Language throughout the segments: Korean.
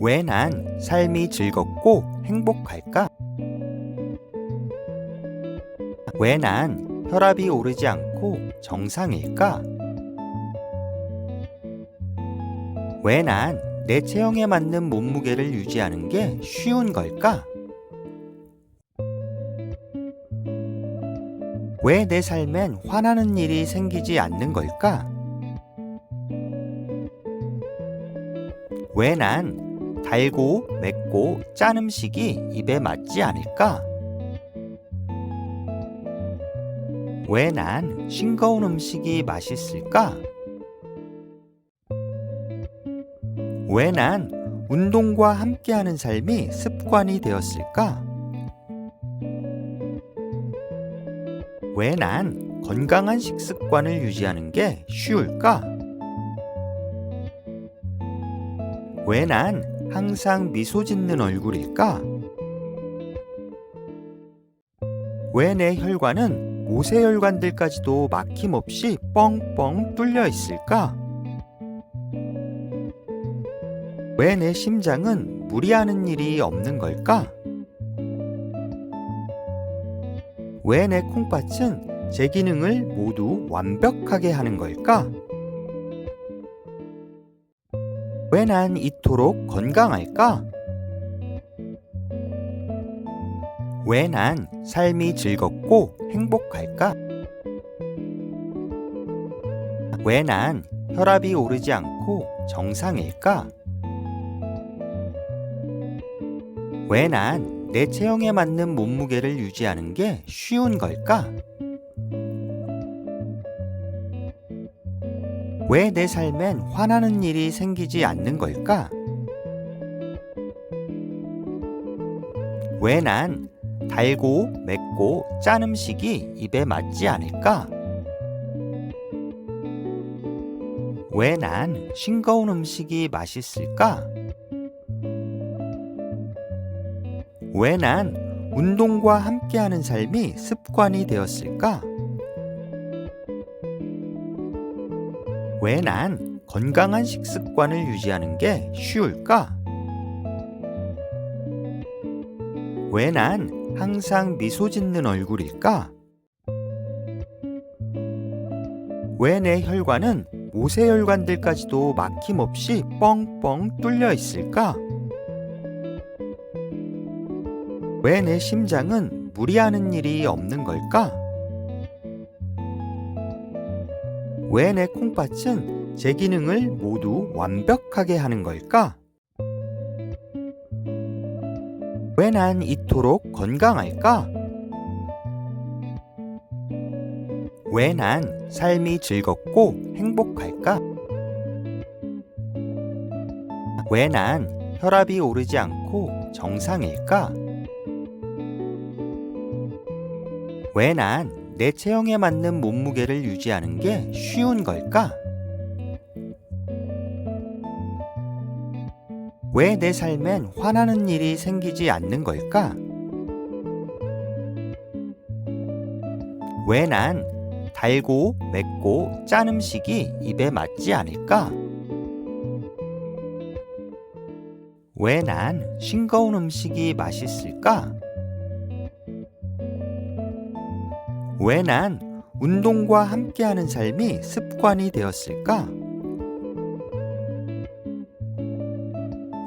왜 난 삶이 즐겁고 행복할까? 왜 난 혈압이 오르지 않고 정상일까? 왜 난 내 체형에 맞는 몸무게를 유지하는 게 쉬운 걸까? 왜 내 삶엔 화나는 일이 생기지 않는 걸까? 왜 난 달고 맵고 짠 음식이 입에 맞지 않을까? 왜 난 싱거운 음식이 맛있을까? 왜 난 운동과 함께하는 삶이 습관이 되었을까? 왜 난 건강한 식습관을 유지하는 게 쉬울까? 왜 난 항상 미소 짓는 얼굴일까? 왜 내 혈관은 모세혈관들까지도 막힘없이 뻥뻥 뚫려 있을까? 왜 내 심장은 무리하는 일이 없는 걸까? 왜 내 콩팥은 제 기능을 모두 완벽하게 하는 걸까? 왜 난 이토록 건강할까? 왜 난 삶이 즐겁고 행복할까? 왜 난 혈압이 오르지 않고 정상일까? 왜 난 내 체형에 맞는 몸무게를 유지하는 게 쉬운 걸까? 왜 내 삶엔 화나는 일이 생기지 않는 걸까? 왜 난 달고 맵고 짠 음식이 입에 맞지 않을까? 왜 난 싱거운 음식이 맛있을까? 왜 난 운동과 함께하는 삶이 습관이 되었을까? 왜 난 건강한 식습관을 유지하는 게 쉬울까? 왜 난 항상 미소 짓는 얼굴일까? 왜 내 혈관은 모세혈관들까지도 막힘없이 뻥뻥 뚫려 있을까? 왜 내 심장은 무리하는 일이 없는 걸까? 왜 내 콩팥은 제 기능을 모두 완벽하게 하는 걸까? 왜 난 이토록 건강할까? 왜 난 삶이 즐겁고 행복할까? 왜 난 혈압이 오르지 않고 정상일까? 왜 난 내 체형에 맞는 몸무게를 유지하는 게 쉬운 걸까? 왜 내 삶엔 화나는 일이 생기지 않는 걸까? 왜 난 달고 맵고 짠 음식이 입에 맞지 않을까? 왜 난 싱거운 음식이 맛있을까? 왜 난 운동과 함께하는 삶이 습관이 되었을까?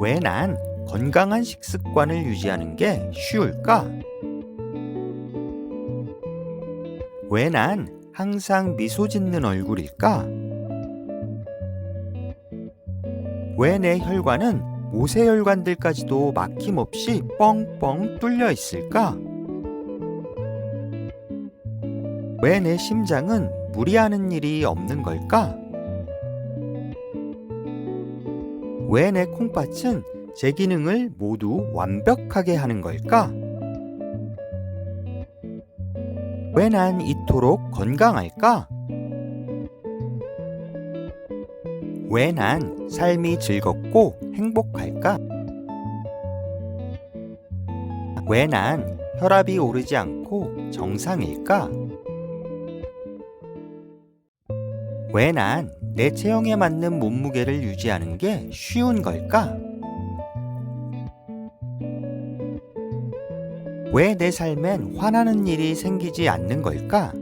왜 난 건강한 식습관을 유지하는 게 쉬울까? 왜 난 항상 미소 짓는 얼굴일까? 왜 내 혈관은 모세혈관들까지도 막힘없이 뻥뻥 뚫려 있을까? 왜 내 심장은 무리하는 일이 없는 걸까? 왜 내 콩팥은 제 기능을 모두 완벽하게 하는 걸까? 왜 난 이토록 건강할까? 왜 난 삶이 즐겁고 행복할까? 왜 난 혈압이 오르지 않고 정상일까? 왜 난 내 체형에 맞는 몸무게를 유지하는 게 쉬운 걸까? 왜 내 삶엔 화나는 일이 생기지 않는 걸까?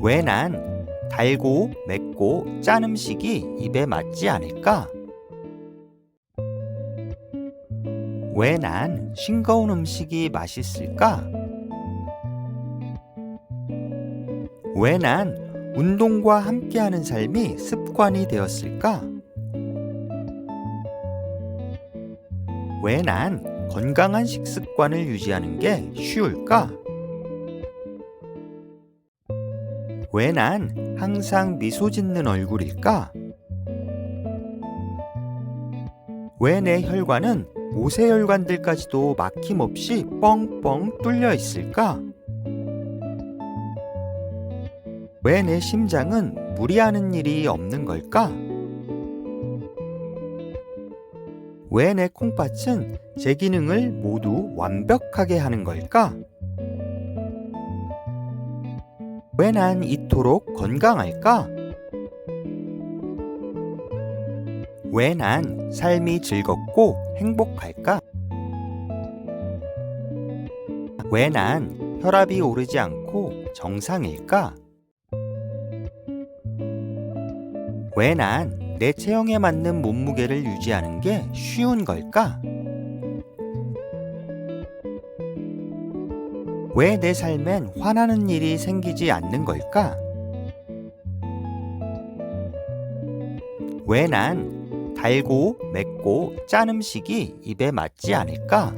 왜 난 달고 맵고 짠 음식이 입에 맞지 않을까? 왜 난 싱거운 음식이 맛있을까? 왜 난 운동과 함께하는 삶이 습관이 되었을까? 왜 난 건강한 식습관을 유지하는 게 쉬울까? 왜 난 항상 미소 짓는 얼굴일까? 왜 내 혈관은 모세혈관들까지도 막힘없이 뻥뻥 뚫려 있을까? 왜 내 심장은 무리하는 일이 없는 걸까? 왜 내 콩팥은 제 기능을 모두 완벽하게 하는 걸까? 왜 난 이토록 건강할까? 왜 난 삶이 즐겁고 행복할까? 왜 난 혈압이 오르지 않고 정상일까? 왜 난 내 체형에 맞는 몸무게를 유지하는 게 쉬운 걸까? 왜 내 삶엔 화나는 일이 생기지 않는 걸까? 왜 난 달고 맵고 짠 음식이 입에 맞지 않을까?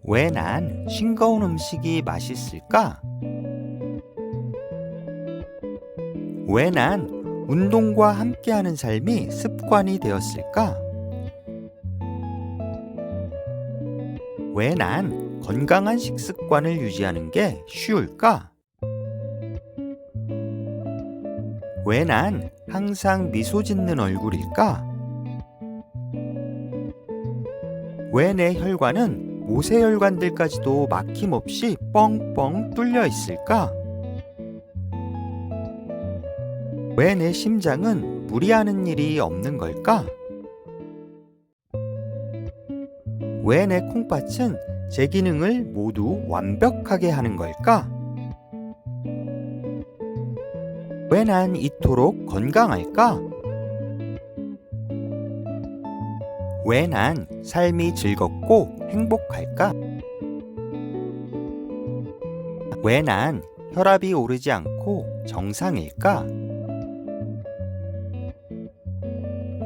왜 난 싱거운 음식이 맛있을까? 왜 난 운동과 함께하는 삶이 습관이 되었을까? 왜 난 건강한 식습관을 유지하는 게 쉬울까? 왜 난 항상 미소 짓는 얼굴일까? 왜 내 혈관은 모세혈관들까지도 막힘없이 뻥뻥 뚫려 있을까? 왜 내 심장은 무리하는 일이 없는 걸까? 왜 내 콩팥은 제 기능을 모두 완벽하게 하는 걸까? 왜 난 이토록 건강할까? 왜 난 삶이 즐겁고 행복할까? 왜 난 혈압이 오르지 않고 정상일까?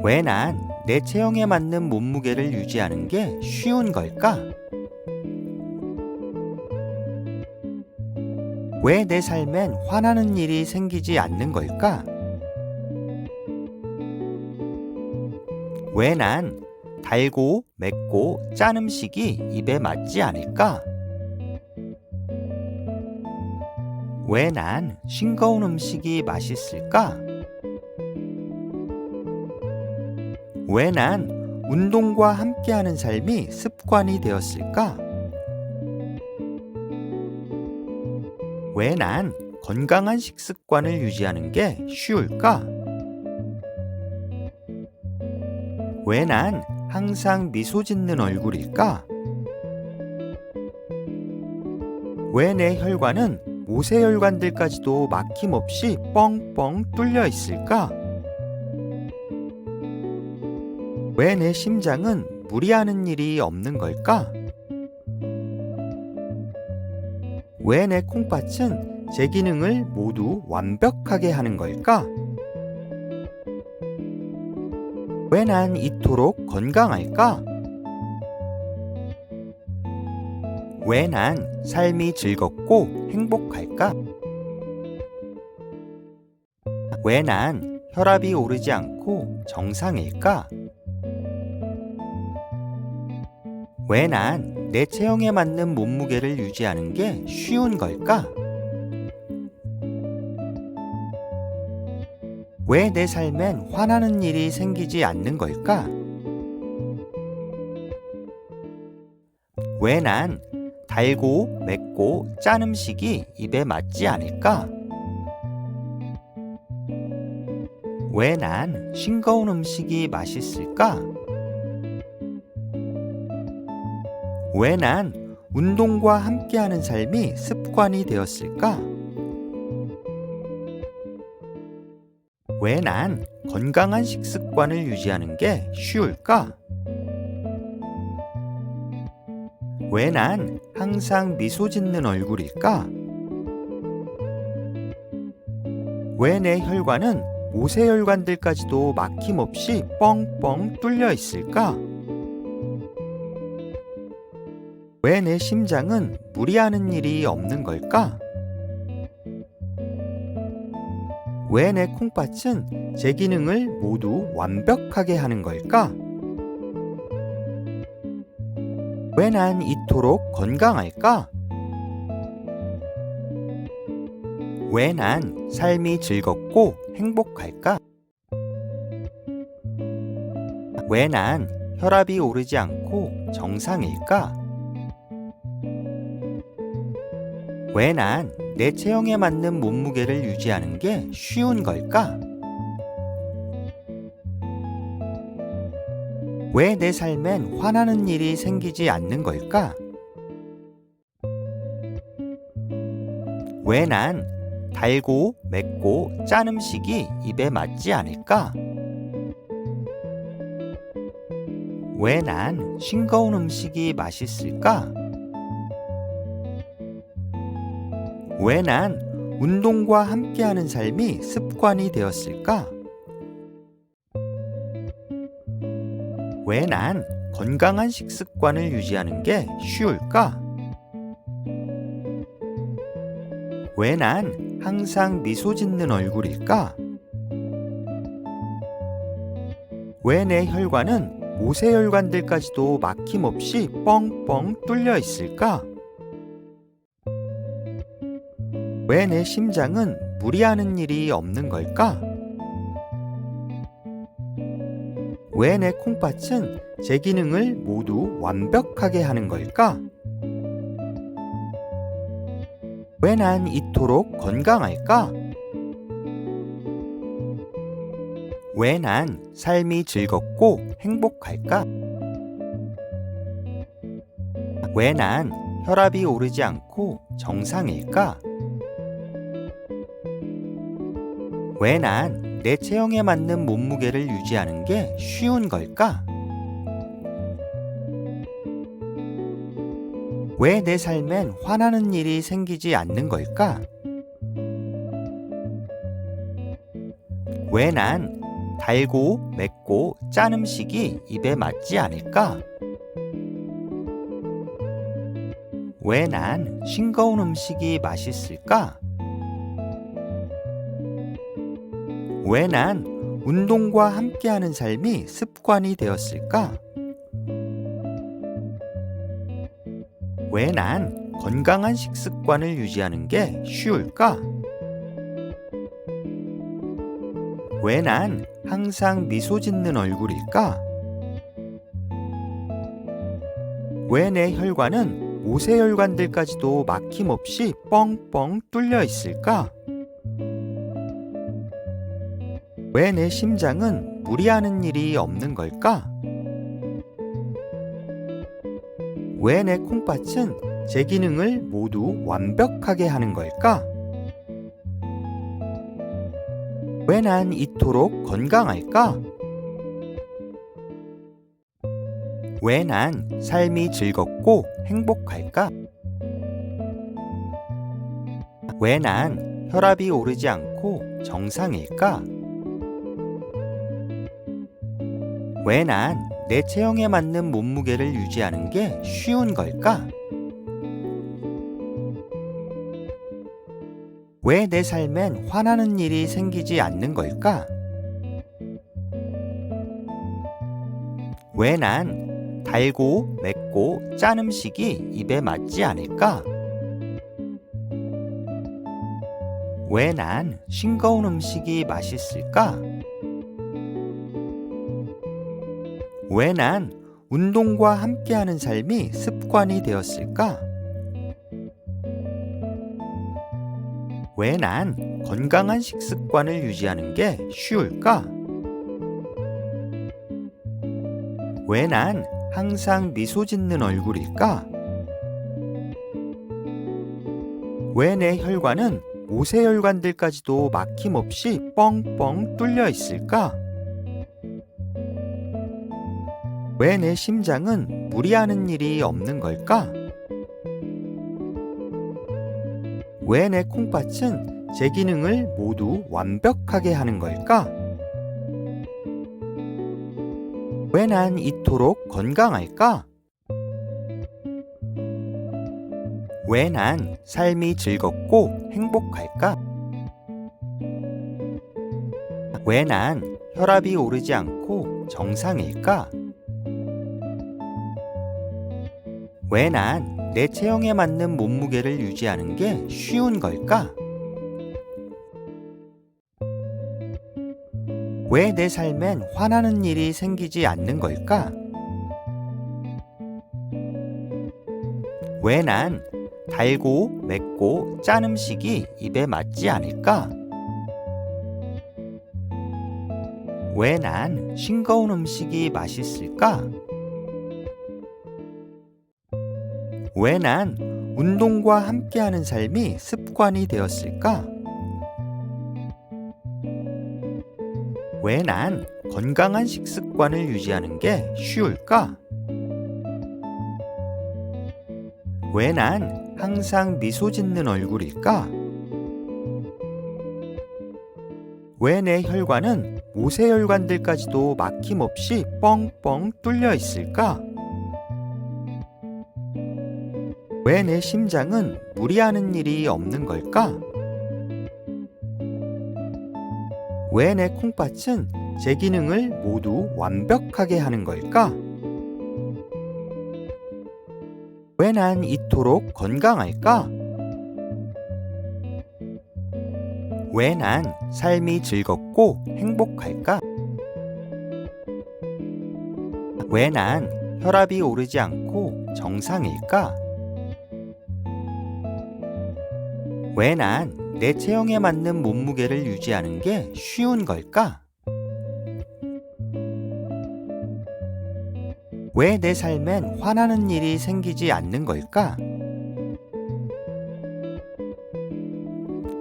왜 난 내 체형에 맞는 몸무게를 유지하는 게 쉬운 걸까? 왜 내 삶엔 화나는 일이 생기지 않는 걸까? 왜 난 달고 맵고 짠 음식이 입에 맞지 않을까? 왜 난 싱거운 음식이 맛있을까? 왜 난 운동과 함께하는 삶이 습관이 되었을까? 왜 난 건강한 식습관을 유지하는 게 쉬울까? 왜 난 항상 미소 짓는 얼굴일까? 왜 내 혈관은 모세혈관들까지도 막힘없이 뻥뻥 뚫려 있을까? 왜 내 심장은 무리하는 일이 없는 걸까? 왜 내 콩팥은 제 기능을 모두 완벽하게 하는 걸까? 왜 난 이토록 건강할까? 왜 난 삶이 즐겁고 행복할까? 왜 난 혈압이 오르지 않고 정상일까? 왜 난 내 체형에 맞는 몸무게를 유지하는 게 쉬운 걸까? 왜 내 삶엔 화나는 일이 생기지 않는 걸까? 왜 난 달고 맵고 짠 음식이 입에 맞지 않을까? 왜 난 싱거운 음식이 맛있을까? 왜 난 운동과 함께하는 삶이 습관이 되었을까? 왜 난 건강한 식습관을 유지하는 게 쉬울까? 왜 난 항상 미소 짓는 얼굴일까? 왜 내 혈관은 모세혈관들까지도 막힘없이 뻥뻥 뚫려 있을까? 왜 내 심장은 무리하는 일이 없는 걸까? 왜 내 콩팥은 제 기능을 모두 완벽하게 하는 걸까? 왜 난 이토록 건강할까? 왜 난 삶이 즐겁고 행복할까? 왜 난 혈압이 오르지 않고 정상일까? 왜 난 내 체형에 맞는 몸무게를 유지하는 게 쉬운 걸까? 왜 내 삶엔 화나는 일이 생기지 않는 걸까? 왜 난 달고 맵고 짠 음식이 입에 맞지 않을까? 왜 난 싱거운 음식이 맛있을까? 왜 난 운동과 함께하는 삶이 습관이 되었을까? 왜 난 건강한 식습관을 유지하는 게 쉬울까? 왜 난 항상 미소 짓는 얼굴일까? 왜 내 혈관은 모세혈관들까지도 막힘없이 뻥뻥 뚫려 있을까? 왜 내 심장은 무리하는 일이 없는 걸까? 왜 내 콩팥은 제 기능을 모두 완벽하게 하는 걸까? 왜 난 이토록 건강할까? 왜 난 삶이 즐겁고 행복할까? 왜 난 혈압이 오르지 않고 정상일까? 왜 난 내 체형에 맞는 몸무게를 유지하는 게 쉬운 걸까? 왜 내 삶엔 화나는 일이 생기지 않는 걸까? 왜 난 달고 맵고 짠 음식이 입에 맞지 않을까? 왜 난 싱거운 음식이 맛있을까? 왜 난 운동과 함께하는 삶이 습관이 되었을까? 왜 난 건강한 식습관을 유지하는 게 쉬울까? 왜 난 항상 미소 짓는 얼굴일까? 왜 내 혈관은 모세혈관들까지도 막힘없이 뻥뻥 뚫려 있을까? 왜 내 심장은 무리하는 일이 없는 걸까? 왜 내 콩팥은 제 기능을 모두 완벽하게 하는 걸까? 왜 난 이토록 건강할까? 왜 난 삶이 즐겁고 행복할까? 왜 난 혈압이 오르지 않고 정상일까? 왜 난 내 체형에 맞는 몸무게를 유지하는 게 쉬운 걸까? 왜 내 삶엔 화나는 일이 생기지 않는 걸까? 왜 난 달고 맵고 짠 음식이 입에 맞지 않을까? 왜 난 싱거운 음식이 맛있을까? 왜 난 운동과 함께하는 삶이 습관이 되었을까? 왜 난 건강한 식습관을 유지하는 게 쉬울까? 왜 난 항상 미소 짓는 얼굴일까? 왜 내 혈관은 모세혈관들까지도 막힘없이 뻥뻥 뚫려 있을까? 왜 내 심장은 무리하는 일이 없는 걸까? 왜 내 콩팥은 제 기능을 모두 완벽하게 하는 걸까? 왜 난 이토록 건강할까? 왜 난 삶이 즐겁고 행복할까? 왜 난 혈압이 오르지 않고 정상일까? 왜 난 내 체형에 맞는 몸무게를 유지하는 게 쉬운 걸까? 왜 내 삶엔 화나는 일이 생기지 않는 걸까? 왜 난 달고 맵고 짠 음식이 입에 맞지 않을까? 왜 난 싱거운 음식이 맛있을까? 왜 난 운동과 함께하는 삶이 습관이 되었을까? 왜 난 건강한 식습관을 유지하는 게 쉬울까? 왜 난 항상 미소 짓는 얼굴일까? 왜 내 혈관은 모세혈관들까지도 막힘없이 뻥뻥 뚫려 있을까? 왜 내 심장은 무리하는 일이 없는 걸까? 왜 내 콩팥은 제 기능을 모두 완벽하게 하는 걸까? 왜 난 이토록 건강할까? 왜 난 삶이 즐겁고 행복할까? 왜 난 혈압이 오르지 않고 정상일까? 왜 난 내 체형에 맞는 몸무게를 유지하는 게 쉬운 걸까? 왜 내 삶엔 화나는 일이 생기지 않는 걸까?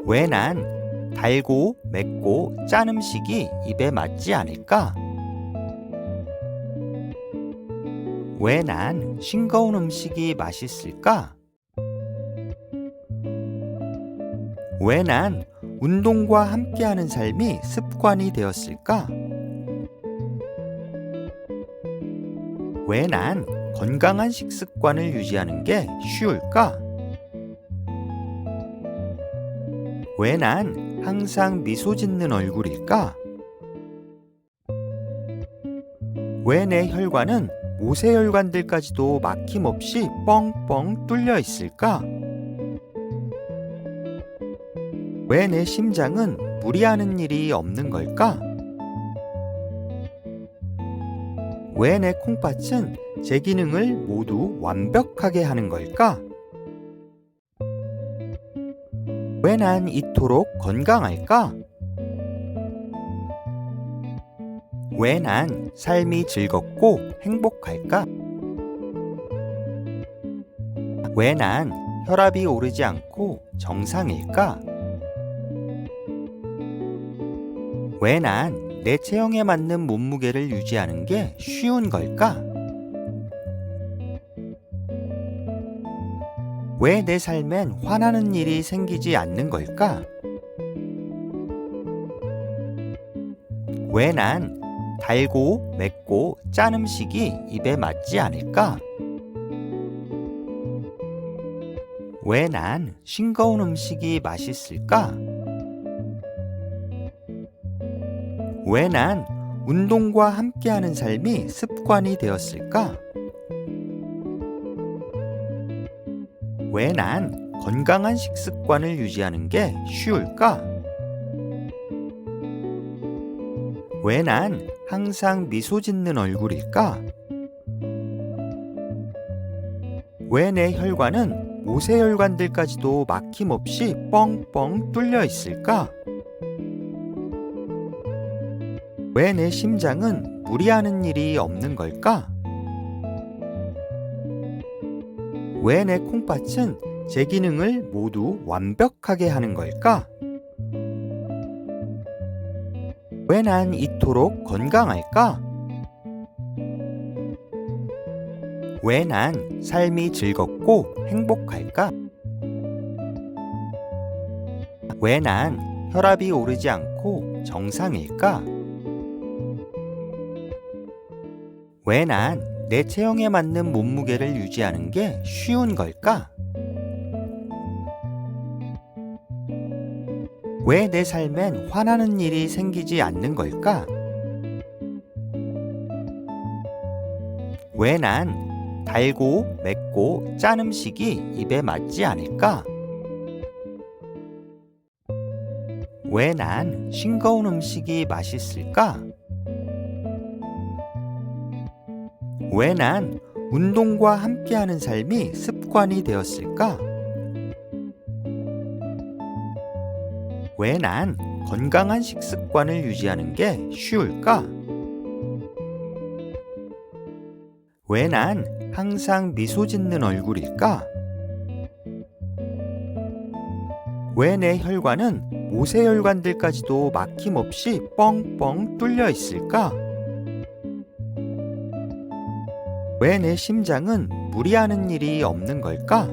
왜 난 달고 맵고 짠 음식이 입에 맞지 않을까? 왜 난 싱거운 음식이 맛있을까? 왜 난 운동과 함께하는 삶이 습관이 되었을까? 왜 난 건강한 식습관을 유지하는 게 쉬울까? 왜 난 항상 미소 짓는 얼굴일까? 왜 내 혈관은 모세혈관들까지도 막힘없이 뻥뻥 뚫려 있을까? 왜 내 심장은 무리하는 일이 없는 걸까? 왜 내 콩팥은 제 기능을 모두 완벽하게 하는 걸까? 왜 난 이토록 건강할까? 왜 난 삶이 즐겁고 행복할까? 왜 난 혈압이 오르지 않고 정상일까? 왜 난 내 체형에 맞는 몸무게를 유지하는 게 쉬운 걸까? 왜 내 삶엔 화나는 일이 생기지 않는 걸까? 왜 난 달고 맵고 짠 음식이 입에 맞지 않을까? 왜 난 싱거운 음식이 맛있을까? 왜 난 운동과 함께하는 삶이 습관이 되었을까? 왜 난 건강한 식습관을 유지하는 게 쉬울까? 왜 난 항상 미소 짓는 얼굴일까? 왜 내 혈관은 모세혈관들까지도 막힘없이 뻥뻥 뚫려 있을까? 왜 내 심장은 무리하는 일이 없는 걸까? 왜 내 콩팥은 제 기능을 모두 완벽하게 하는 걸까? 왜 난 이토록 건강할까? 왜 난 삶이 즐겁고 행복할까? 왜 난 혈압이 오르지 않고 정상일까? 왜 난 내 체형에 맞는 몸무게를 유지하는 게 쉬운 걸까? 왜 내 삶엔 화나는 일이 생기지 않는 걸까? 왜 난 달고 맵고 짠 음식이 입에 맞지 않을까? 왜 난 싱거운 음식이 맛있을까? 왜 난 운동과 함께하는 삶이 습관이 되었을까? 왜 난 건강한 식습관을 유지하는 게 쉬울까? 왜 난 항상 미소 짓는 얼굴일까? 왜 내 혈관은 모세혈관들까지도 막힘없이 뻥뻥 뚫려 있을까? 왜 내 심장은 무리하는 일이 없는 걸까?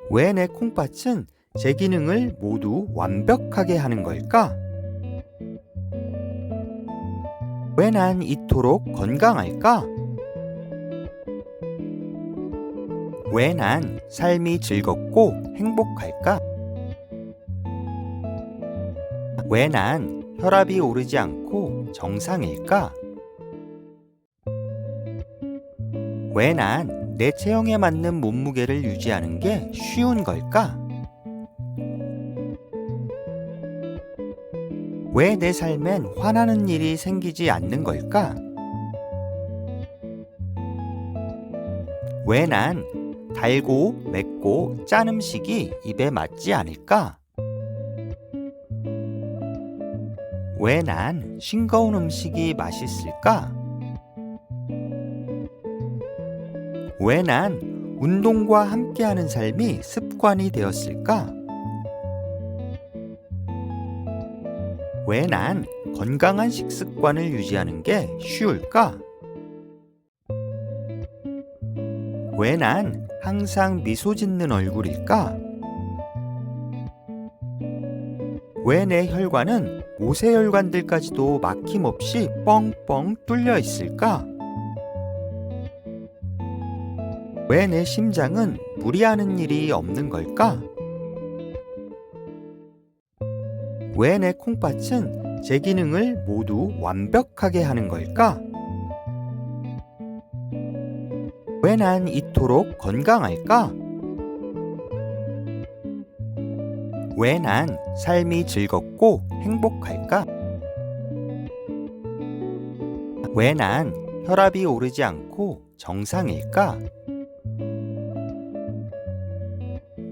왜 내 콩팥은 제 기능을 모두 완벽하게 하는 걸까? 왜 난 이토록 건강할까? 왜 난 삶이 즐겁고 행복할까? 왜 난 혈압이 오르지 않고 정상일까? 왜 난 내 체형에 맞는 몸무게를 유지하는 게 쉬운 걸까? 왜 내 삶엔 화나는 일이 생기지 않는 걸까? 왜 난 달고 맵고 짠 음식이 입에 맞지 않을까? 왜 난 싱거운 음식이 맛있을까? 왜 난 운동과 함께하는 삶이 습관이 되었을까? 왜 난 건강한 식습관을 유지하는 게 쉬울까? 왜 난 항상 미소 짓는 얼굴일까? 왜 내 혈관은 모세혈관들까지도 막힘없이 뻥뻥 뚫려 있을까? 왜 내 심장은 무리하는 일이 없는 걸까? 왜 내 콩팥은 제 기능을 모두 완벽하게 하는 걸까? 왜 난 이토록 건강할까? 왜 난 삶이 즐겁고 행복할까? 왜 난 혈압이 오르지 않고 정상일까?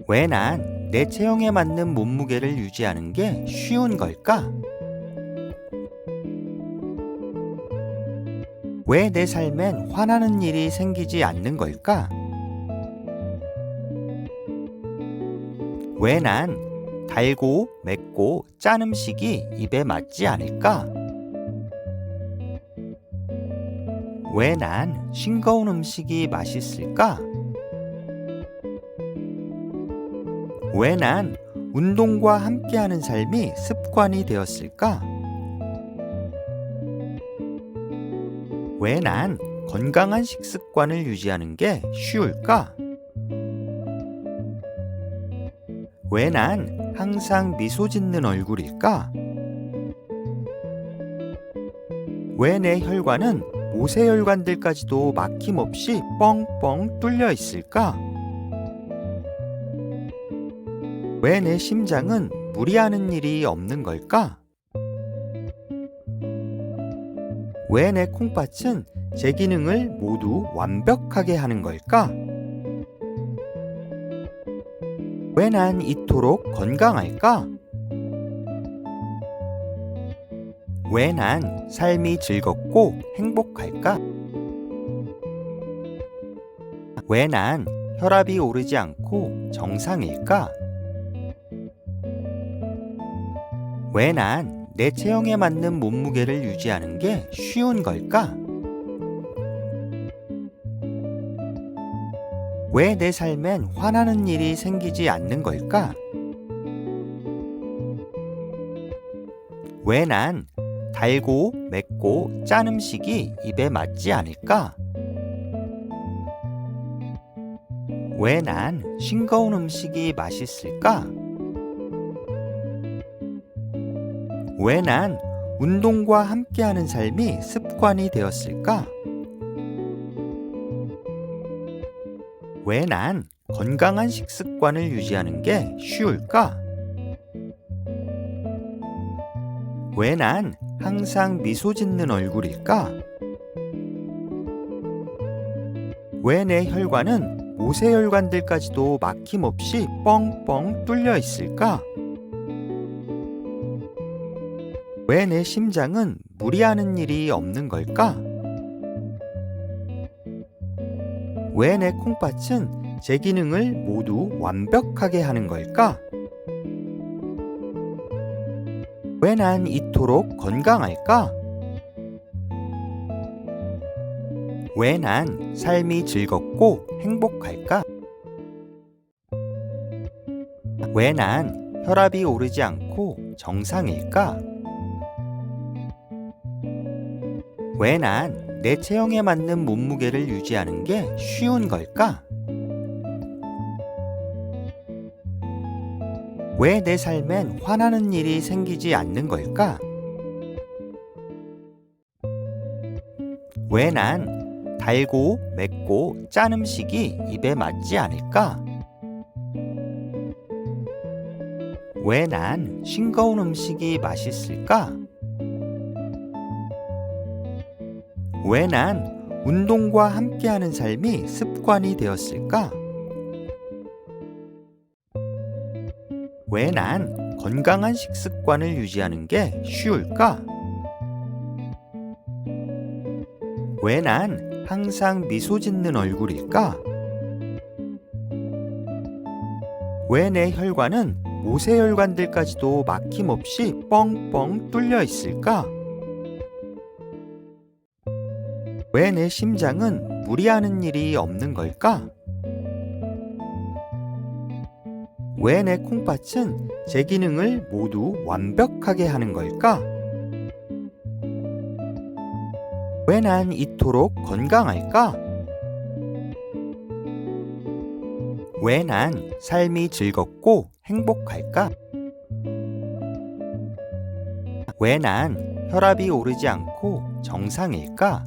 왜 난 내 체형에 맞는 몸무게를 유지하는 게 쉬운 걸까? 왜 내 삶엔 화나는 일이 생기지 않는 걸까? 왜 난 달고 맵고 짠 음식이 입에 맞지 않을까? 왜 난 싱거운 음식이 맛있을까? 왜 난 운동과 함께하는 삶이 습관이 되었을까? 왜 난 건강한 식습관을 유지하는 게 쉬울까? 왜 난 항상 미소 짓는 얼굴일까? 왜 내 혈관은 모세혈관들까지도 막힘없이 뻥뻥 뚫려 있을까? 왜 내 심장은 무리하는 일이 없는 걸까? 왜 내 콩팥은 제 기능을 모두 완벽하게 하는 걸까? 왜 난 이토록 건강할까? 왜 난 삶이 즐겁고 행복할까? 왜 난 혈압이 오르지 않고 정상일까? 왜 난 내 체형에 맞는 몸무게를 유지하는 게 쉬운 걸까? 왜 내 삶엔 화나는 일이 생기지 않는 걸까? 왜 난 달고 맵고 짠 음식이 입에 맞지 않을까? 왜 난 싱거운 음식이 맛있을까? 왜 난 운동과 함께하는 삶이 습관이 되었을까? 왜 난 건강한 식습관을 유지하는 게 쉬울까? 왜 난 항상 미소 짓는 얼굴일까? 왜 내 혈관은 모세혈관들까지도 막힘없이 뻥뻥 뚫려 있을까? 왜 내 심장은 무리하는 일이 없는 걸까? 왜 내 콩팥은 제 기능을 모두 완벽하게 하는 걸까? 왜 난 이토록 건강할까? 왜 난 삶이 즐겁고 행복할까? 왜 난 혈압이 오르지 않고 정상일까? 왜 난 내 체형에 맞는 몸무게를 유지하는 게 쉬운 걸까? 왜 내 삶엔 화나는 일이 생기지 않는 걸까? 왜 난 달고 맵고 짠 음식이 입에 맞지 않을까? 왜 난 싱거운 음식이 맛있을까? 왜 난 운동과 함께하는 삶이 습관이 되었을까? 왜 난 건강한 식습관을 유지하는 게 쉬울까? 왜 난 항상 미소 짓는 얼굴일까? 왜 내 혈관은 모세혈관들까지도 막힘없이 뻥뻥 뚫려 있을까? 왜 내 심장은 무리하는 일이 없는 걸까? 왜 내 콩팥은 제 기능을 모두 완벽하게 하는 걸까? 왜 난 이토록 건강할까? 왜 난 삶이 즐겁고 행복할까? 왜 난 혈압이 오르지 않고 정상일까?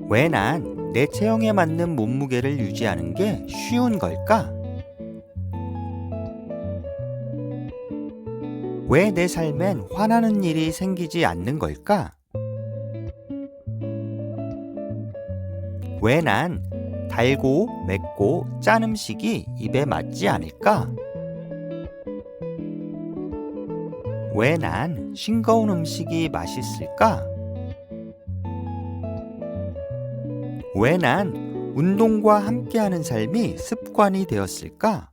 왜 난 내 체형에 맞는 몸무게를 유지하는 게 쉬운 걸까? 왜 내 삶엔 화나는 일이 생기지 않는 걸까? 왜 난 달고 맵고 짠 음식이 입에 맞지 않을까? 왜 난 싱거운 음식이 맛있을까? 왜 난 운동과 함께하는 삶이 습관이 되었을까?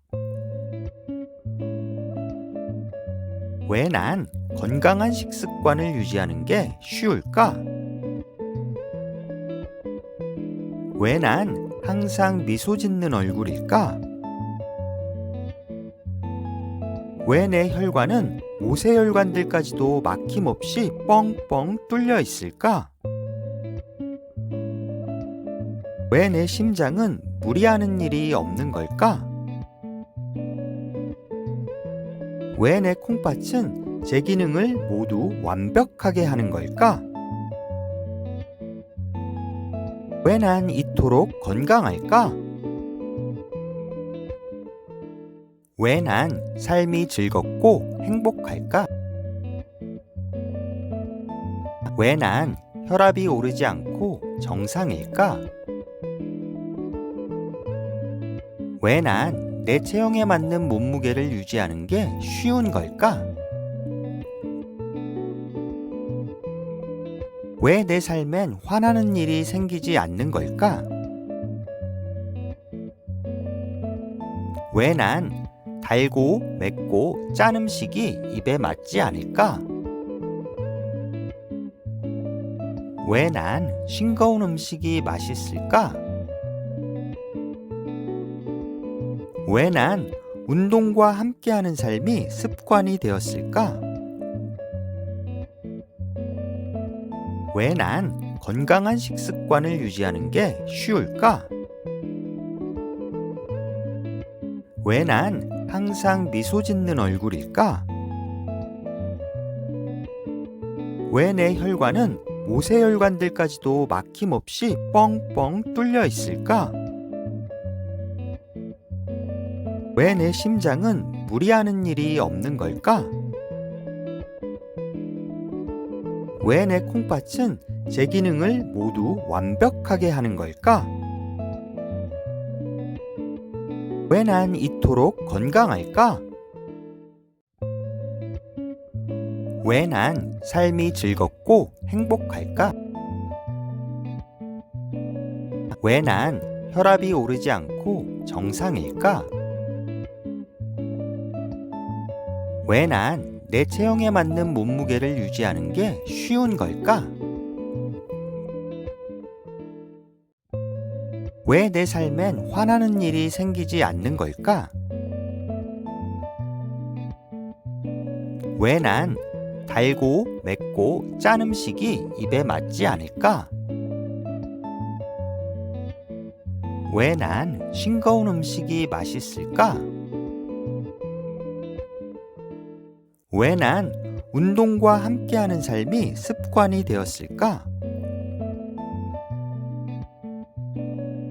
왜 난 건강한 식습관을 유지하는 게 쉬울까? 왜 난 항상 미소 짓는 얼굴일까? 왜 내 혈관은 모세혈관들까지도 막힘없이 뻥뻥 뚫려 있을까? 왜 내 심장은 무리하는 일이 없는 걸까? 왜 내 콩팥은 제 기능을 모두 완벽하게 하는 걸까? 왜 난 이토록 건강할까? 왜 난 삶이 즐겁고 행복할까? 왜 난 혈압이 오르지 않고 정상일까? 왜 난 내 체형에 맞는 몸무게를 유지하는 게 쉬운 걸까? 왜 내 삶엔 화나는 일이 생기지 않는 걸까? 왜 난 달고 맵고 짠 음식이 입에 맞지 않을까? 왜 난 싱거운 음식이 맛있을까? 왜 난 운동과 함께하는 삶이 습관이 되었을까? 왜 난 건강한 식습관을 유지하는 게 쉬울까? 왜 난 항상 미소 짓는 얼굴일까? 왜 내 혈관은 모세혈관들까지도 막힘없이 뻥뻥 뚫려 있을까? 왜 내 심장은 무리하는 일이 없는 걸까? 왜 내 콩팥은 제 기능을 모두 완벽하게 하는 걸까? 왜 난 이토록 건강할까? 왜 난 삶이 즐겁고 행복할까? 왜 난 혈압이 오르지 않고 정상일까? 왜 난 내 체형에 맞는 몸무게를 유지하는 게 쉬운 걸까? 왜 내 삶엔 화나는 일이 생기지 않는 걸까? 왜 난 달고 맵고 짠 음식이 입에 맞지 않을까? 왜 난 싱거운 음식이 맛있을까? 왜 난 운동과 함께하는 삶이 습관이 되었을까?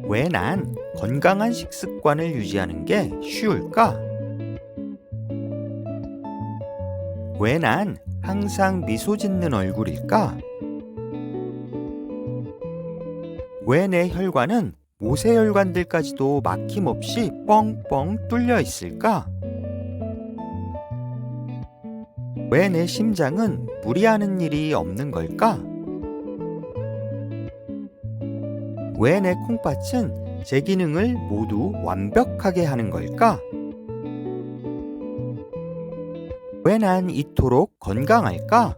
왜 난 건강한 식습관을 유지하는 게 쉬울까? 왜 난 항상 미소 짓는 얼굴일까? 왜 내 혈관은 모세혈관들까지도 막힘없이 뻥뻥 뚫려 있을까? 왜 내 심장은 무리하는 일이 없는 걸까? 왜 내 콩팥은 제 기능을 모두 완벽하게 하는 걸까? 왜 난 이토록 건강할까?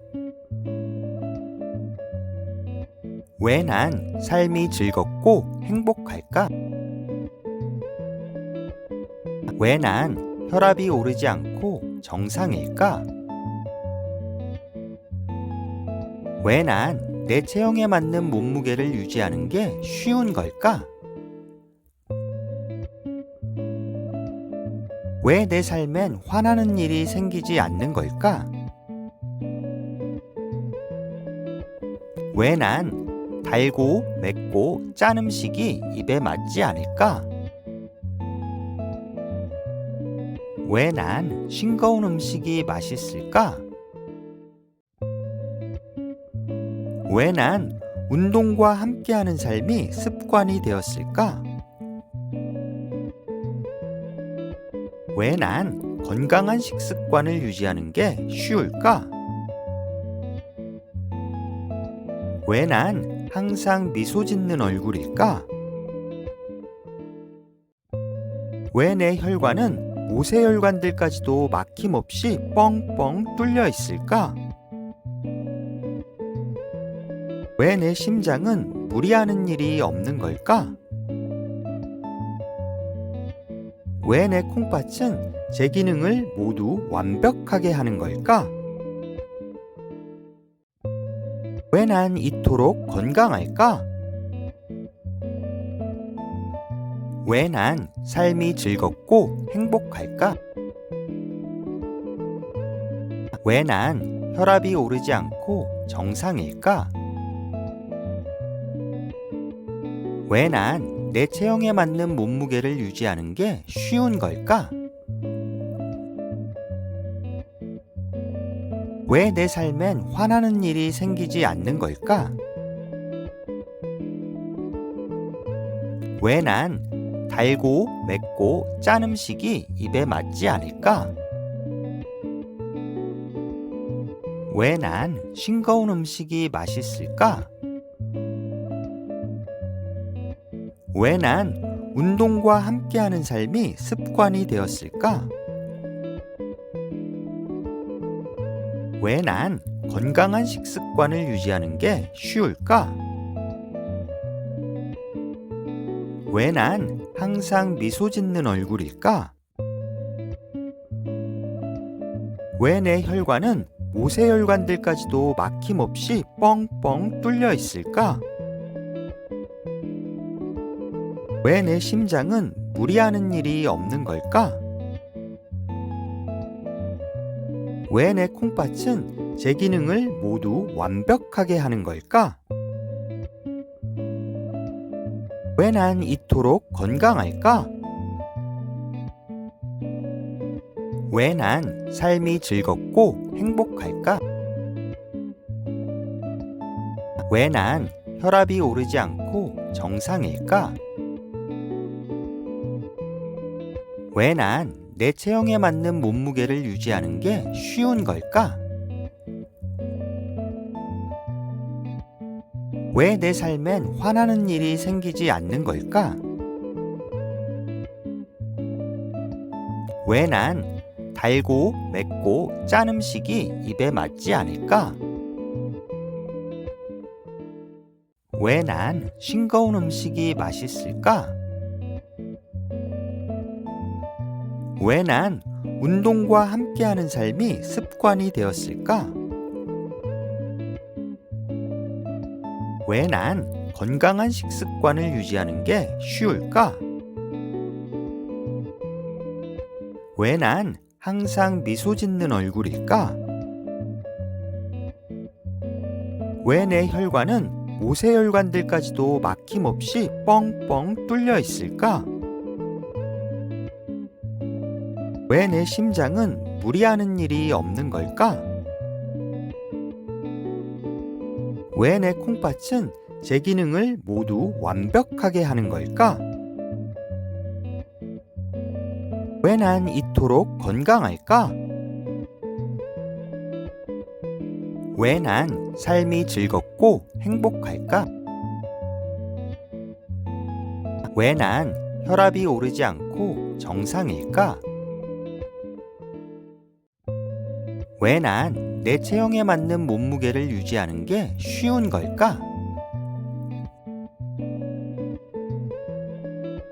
왜 난 삶이 즐겁고 행복할까? 왜 난 혈압이 오르지 않고 정상일까? 왜 난 내 체형에 맞는 몸무게를 유지하는 게 쉬운 걸까? 왜 내 삶엔 화나는 일이 생기지 않는 걸까? 왜 난 달고 맵고 짠 음식이 입에 맞지 않을까? 왜 난 싱거운 음식이 맛있을까? 왜 난 운동과 함께하는 삶이 습관이 되었을까? 왜 난 건강한 식습관을 유지하는 게 쉬울까? 왜 난 항상 미소 짓는 얼굴일까? 왜 내 혈관은 모세혈관들까지도 막힘없이 뻥뻥 뚫려 있을까? 왜 내 심장은 무리하는 일이 없는 걸까? 왜 내 콩팥은 제 기능을 모두 완벽하게 하는 걸까? 왜 난 이토록 건강할까? 왜 난 삶이 즐겁고 행복할까? 왜 난 혈압이 오르지 않고 정상일까? 왜 난 내 체형에 맞는 몸무게를 유지하는 게 쉬운 걸까? 왜 내 삶엔 화나는 일이 생기지 않는 걸까? 왜 난 달고 맵고 짠 음식이 입에 맞지 않을까? 왜 난 싱거운 음식이 맛있을까? 왜 난 운동과 함께하는 삶이 습관이 되었을까? 왜 난 건강한 식습관을 유지하는 게 쉬울까? 왜 난 항상 미소 짓는 얼굴일까? 왜 내 혈관은 모세혈관들까지도 막힘없이 뻥뻥 뚫려 있을까? 왜 내 심장은 무리하는 일이 없는 걸까? 왜 내 콩팥은 제 기능을 모두 완벽하게 하는 걸까? 왜 난 이토록 건강할까? 왜 난 삶이 즐겁고 행복할까? 왜 난 혈압이 오르지 않고 정상일까? 왜 난 내 체형에 맞는 몸무게를 유지하는 게 쉬운 걸까? 왜 내 삶엔 화나는 일이 생기지 않는 걸까? 왜 난 달고 맵고 짠 음식이 입에 맞지 않을까? 왜 난 싱거운 음식이 맛있을까? 왜 난 운동과 함께하는 삶이 습관이 되었을까? 왜 난 건강한 식습관을 유지하는 게 쉬울까? 왜 난 항상 미소 짓는 얼굴일까? 왜 내 혈관은 모세혈관들까지도 막힘없이 뻥뻥 뚫려 있을까? 왜 내 심장은 무리하는 일이 없는 걸까? 왜 내 콩팥은 제 기능을 모두 완벽하게 하는 걸까? 왜 난 이토록 건강할까? 왜 난 삶이 즐겁고 행복할까? 왜 난 혈압이 오르지 않고 정상일까? 왜 난 내 체형에 맞는 몸무게를 유지하는 게 쉬운 걸까?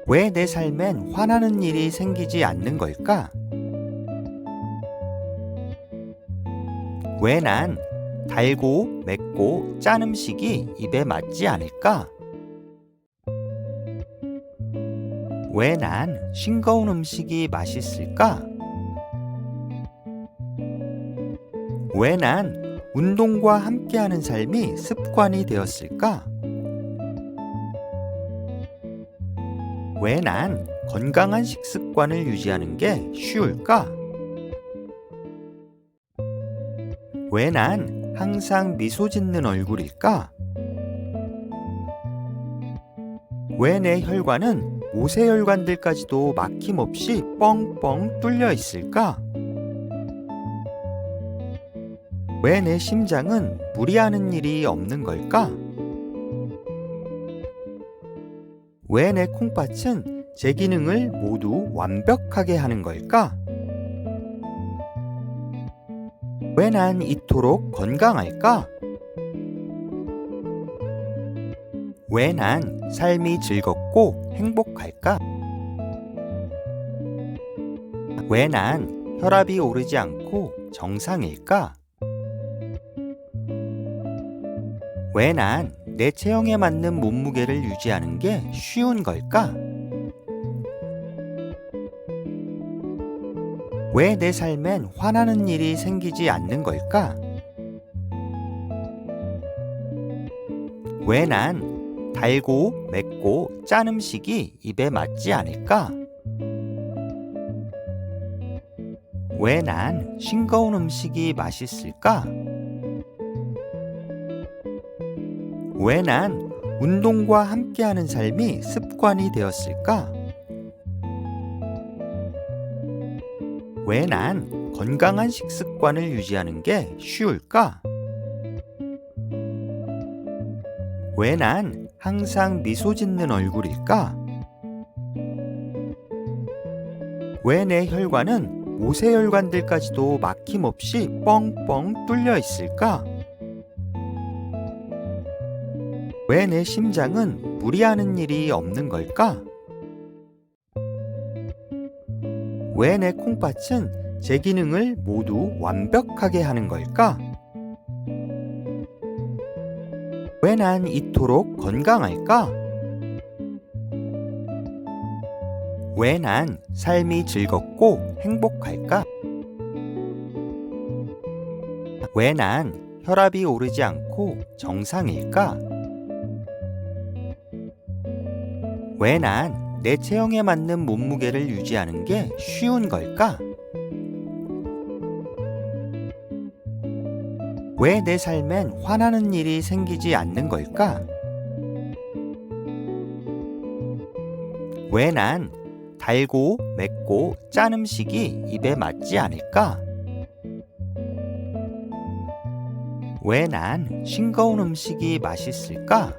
왜 내 삶엔 화나는 일이 생기지 않는 걸까? 왜 난 달고 맵고 짠 음식이 입에 맞지 않을까? 왜 난 싱거운 음식이 맛있을까? 왜 난 운동과 함께하는 삶이 습관이 되었을까? 왜 난 건강한 식습관을 유지하는 게 쉬울까? 왜 난 항상 미소 짓는 얼굴일까? 왜 내 혈관은 모세혈관들까지도 막힘없이 뻥뻥 뚫려 있을까? 왜 내 심장은 무리하는 일이 없는 걸까? 왜 내 콩팥은 제 기능을 모두 완벽하게 하는 걸까? 왜 난 이토록 건강할까? 왜 난 삶이 즐겁고 행복할까? 왜 난 혈압이 오르지 않고 정상일까? 왜 난 내 체형에 맞는 몸무게를 유지하는 게 쉬운 걸까? 왜 내 삶엔 화나는 일이 생기지 않는 걸까? 왜 난 달고 맵고 짠 음식이 입에 맞지 않을까? 왜 난 싱거운 음식이 맛있을까? 왜 난 운동과 함께하는 삶이 습관이 되었을까? 왜 난 건강한 식습관을 유지하는 게 쉬울까? 왜 난 항상 미소 짓는 얼굴일까? 왜 내 혈관은 모세혈관들까지도 막힘없이 뻥뻥 뚫려 있을까? 왜 내 심장은 무리하는 일이 없는 걸까? 왜 내 콩팥은 제 기능을 모두 완벽하게 하는 걸까? 왜 난 이토록 건강할까? 왜 난 삶이 즐겁고 행복할까? 왜 난 혈압이 오르지 않고 정상일까? 왜 난 내 체형에 맞는 몸무게를 유지하는 게 쉬운 걸까? 왜 내 삶엔 화나는 일이 생기지 않는 걸까? 왜 난 달고 맵고 짠 음식이 입에 맞지 않을까? 왜 난 싱거운 음식이 맛있을까?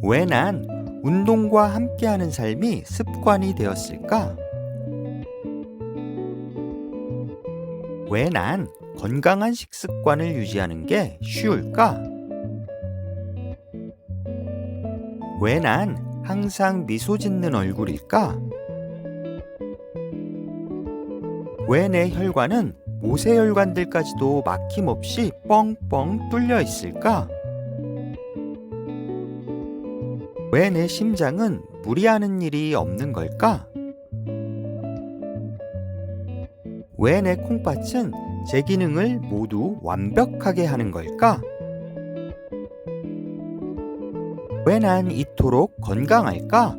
왜 난 운동과 함께하는 삶이 습관이 되었을까? 왜 난 건강한 식습관을 유지하는 게 쉬울까? 왜 난 항상 미소 짓는 얼굴일까? 왜 내 혈관은 모세혈관들까지도 막힘없이 뻥뻥 뚫려 있을까? 왜 내 심장은 무리하는 일이 없는 걸까? 왜 내 콩팥은 제 기능을 모두 완벽하게 하는 걸까? 왜 난 이토록 건강할까?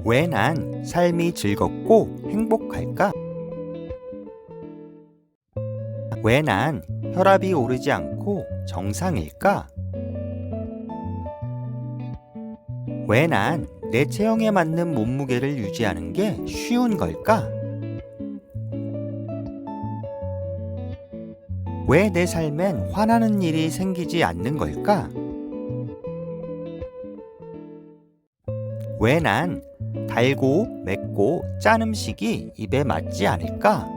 왜 난 삶이 즐겁고 행복할까? 왜 난 혈압이 오르지 않고 정상일까? 왜 난 내 체형에 맞는 몸무게를 유지하는 게 쉬운 걸까? 왜 내 삶엔 화나는 일이 생기지 않는 걸까? 왜 난 달고 맵고 짠 음식이 입에 맞지 않을까?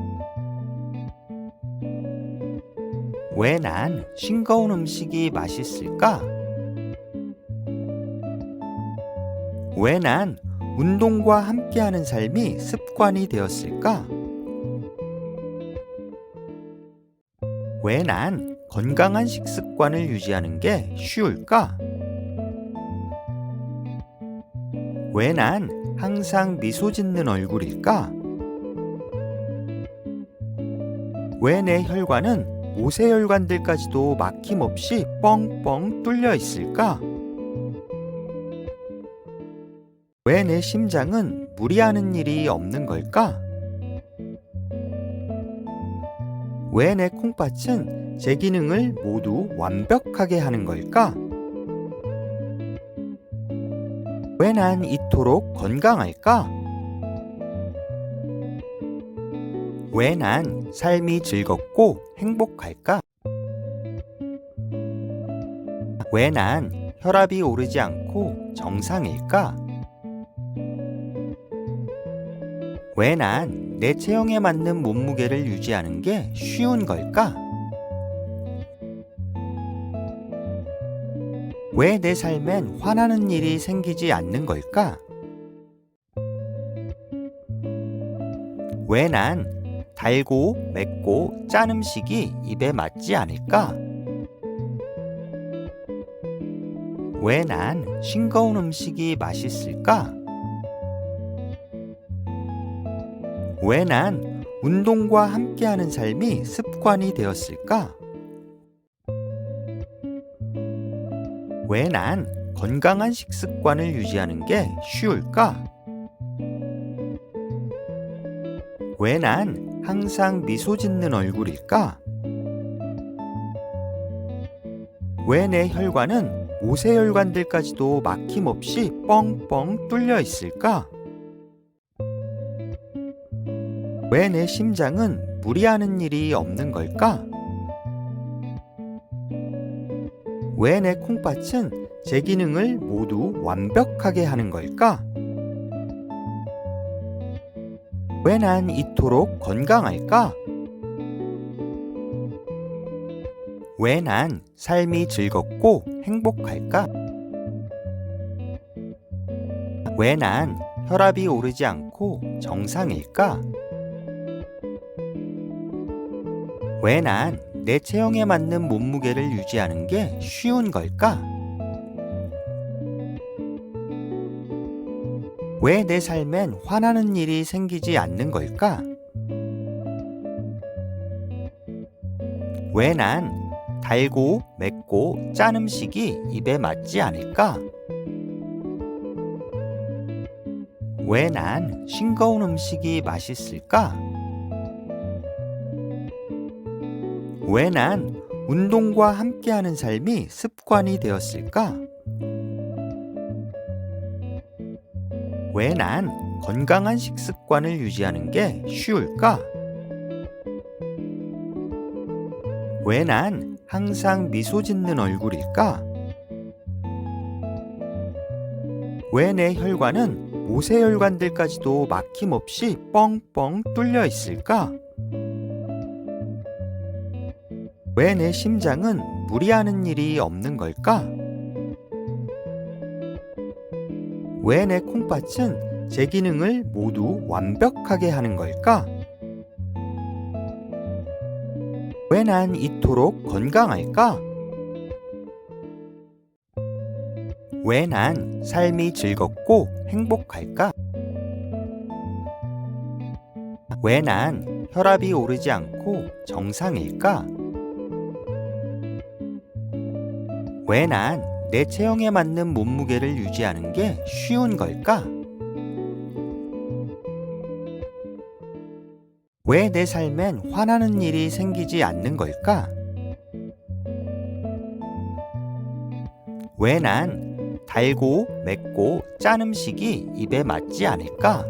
왜 난 싱거운 음식이 맛있을까? 왜 난 운동과 함께하는 삶이 습관이 되었을까? 왜 난 건강한 식습관을 유지하는 게 쉬울까? 왜 난 항상 미소 짓는 얼굴일까? 왜 내 혈관은 모세혈관들까지도 막힘없이 뻥뻥 뚫려 있을까? 왜 내 심장은 무리하는 일이 없는 걸까? 왜 내 콩팥은 제 기능을 모두 완벽하게 하는 걸까? 왜 난 이토록 건강할까? 왜 난 삶이 즐겁고 행복할까? 왜 난 혈압이 오르지 않고 정상일까? 왜 난 내 체형에 맞는 몸무게를 유지하는 게 쉬운 걸까? 왜 내 삶엔 화나는 일이 생기지 않는 걸까? 왜 난 달고 맵고 짠 음식이 입에 맞지 않을까? 왜 난 싱거운 음식이 맛있을까? 왜 난 운동과 함께하는 삶이 습관이 되었을까? 왜 난 건강한 식습관을 유지하는 게 쉬울까? 왜 난 항상 미소 짓는 얼굴일까? 왜 내 혈관은 모세혈관들까지도 막힘없이 뻥뻥 뚫려 있을까? 왜 내 심장은 무리하는 일이 없는 걸까? 왜 내 콩팥은 제 기능을 모두 완벽하게 하는 걸까? 왜 난 이토록 건강할까? 왜 난 삶이 즐겁고 행복할까? 왜 난 혈압이 오르지 않고 정상일까? 왜 난 내 체형에 맞는 몸무게를 유지하는 게 쉬운 걸까? 왜 내 삶엔 화나는 일이 생기지 않는 걸까? 왜 난 달고 맵고 짠 음식이 입에 맞지 않을까? 왜 난 싱거운 음식이 맛있을까? 왜 난 운동과 함께하는 삶이 습관이 되었을까? 왜 난 건강한 식습관을 유지하는 게 쉬울까? 왜 난 항상 미소 짓는 얼굴일까? 왜 내 혈관은 모세혈관들까지도 막힘없이 뻥뻥 뚫려 있을까? 왜 내 심장은 무리하는 일이 없는 걸까? 왜 내 콩팥은 제 기능을 모두 완벽하게 하는 걸까? 왜 난 이토록 건강할까? 왜 난 삶이 즐겁고 행복할까? 왜 난 혈압이 오르지 않고 정상일까? 왜 난 내 체형에 맞는 몸무게를 유지하는 게 쉬운 걸까? 왜 내 삶엔 화나는 일이 생기지 않는 걸까? 왜 난 달고 맵고 짠 음식이 입에 맞지 않을까?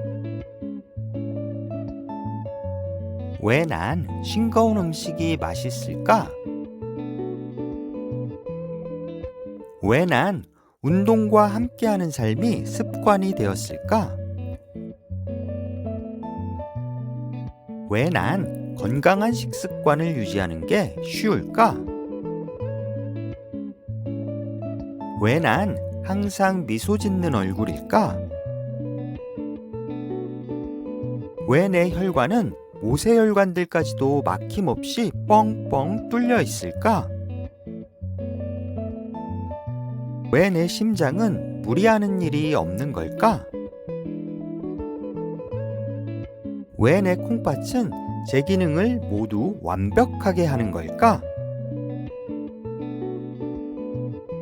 왜 난 싱거운 음식이 맛있을까? 왜 난 운동과 함께하는 삶이 습관이 되었을까? 왜 난 건강한 식습관을 유지하는 게 쉬울까? 왜 난 항상 미소 짓는 얼굴일까? 왜 내 혈관은 모세혈관들까지도 막힘없이 뻥뻥 뚫려 있을까? 왜 내 심장은 무리하는 일이 없는 걸까? 왜 내 콩팥은 제 기능을 모두 완벽하게 하는 걸까?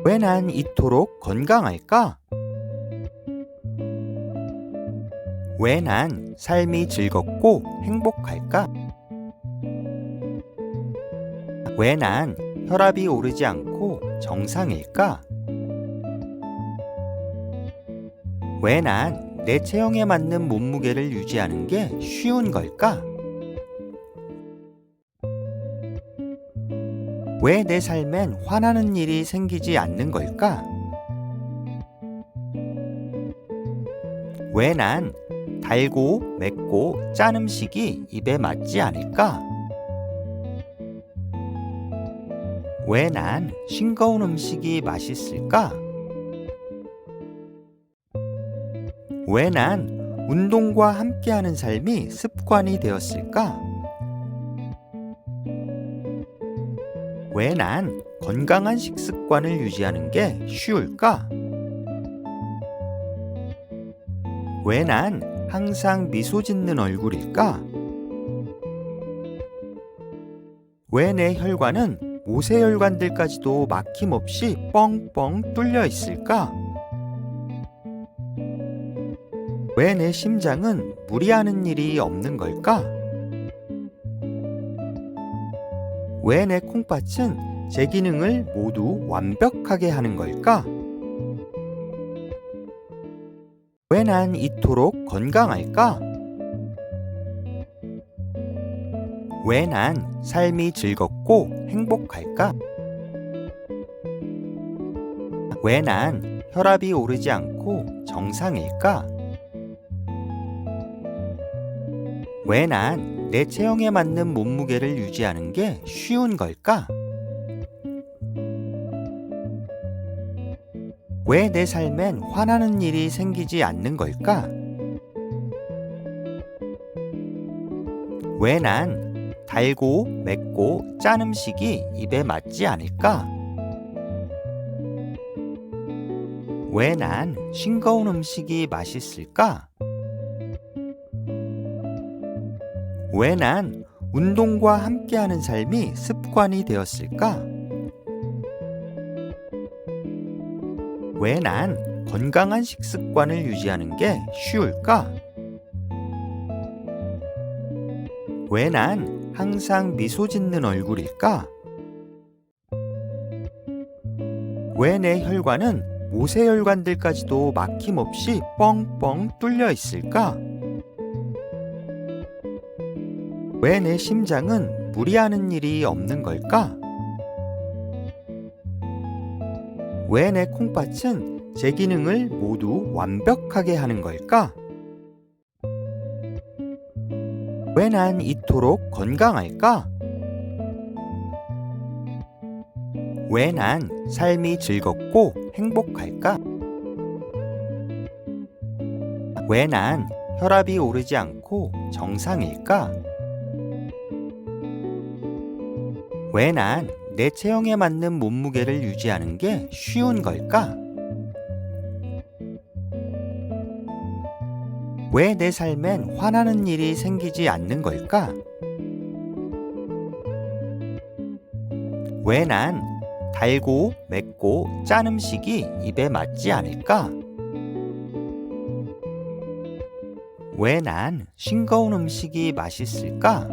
왜 난 이토록 건강할까? 왜 난 삶이 즐겁고 행복할까? 왜 난 혈압이 오르지 않고 정상일까? 왜 난 내 체형에 맞는 몸무게를 유지하는 게 쉬운 걸까? 왜 내 삶엔 화나는 일이 생기지 않는 걸까? 왜 난 달고 맵고 짠 음식이 입에 맞지 않을까? 왜 난 싱거운 음식이 맛있을까? 왜 난 운동과 함께하는 삶이 습관이 되었을까? 왜 난 건강한 식습관을 유지하는 게 쉬울까? 왜 난 항상 미소 짓는 얼굴일까? 왜 내 혈관은 모세혈관들까지도 막힘없이 뻥뻥 뚫려 있을까? 왜 내 심장은 무리하는 일이 없는 걸까? 왜 내 콩팥은 제 기능을 모두 완벽하게 하는 걸까? 왜 난 이토록 건강할까? 왜 난 삶이 즐겁고 행복할까? 왜 난 혈압이 오르지 않고 정상일까? 왜 난 내 체형에 맞는 몸무게를 유지하는 게 쉬운 걸까? 왜 내 삶엔 화나는 일이 생기지 않는 걸까? 왜 난 달고 맵고 짠 음식이 입에 맞지 않을까? 왜 난 싱거운 음식이 맛있을까? 왜 난 운동과 함께하는 삶이 습관이 되었을까? 왜 난 건강한 식습관을 유지하는 게 쉬울까? 왜 난 항상 미소 짓는 얼굴일까? 왜 내 혈관은 모세혈관들까지도 막힘없이 뻥뻥 뚫려 있을까? 왜 내 심장은 무리하는 일이 없는 걸까? 왜 내 콩팥은 제 기능을 모두 완벽하게 하는 걸까? 왜 난 이토록 건강할까? 왜 난 삶이 즐겁고 행복할까? 왜 난 혈압이 오르지 않고 정상일까? 왜 난 내 체형에 맞는 몸무게를 유지하는 게 쉬운 걸까? 왜 내 삶엔 화나는 일이 생기지 않는 걸까? 왜 난 달고 맵고 짠 음식이 입에 맞지 않을까? 왜 난 싱거운 음식이 맛있을까?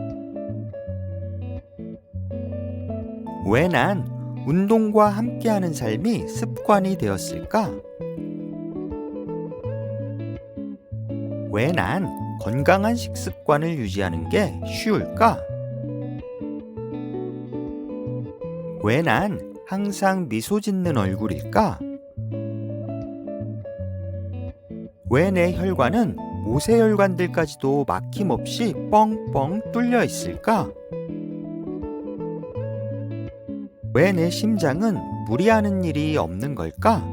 왜 난 운동과 함께하는 삶이 습관이 되었을까? 왜 난 건강한 식습관을 유지하는 게 쉬울까? 왜 난 항상 미소 짓는 얼굴일까? 왜 내 혈관은 모세혈관들까지도 막힘없이 뻥뻥 뚫려 있을까? 왜 내 심장은 무리하는 일이 없는 걸까?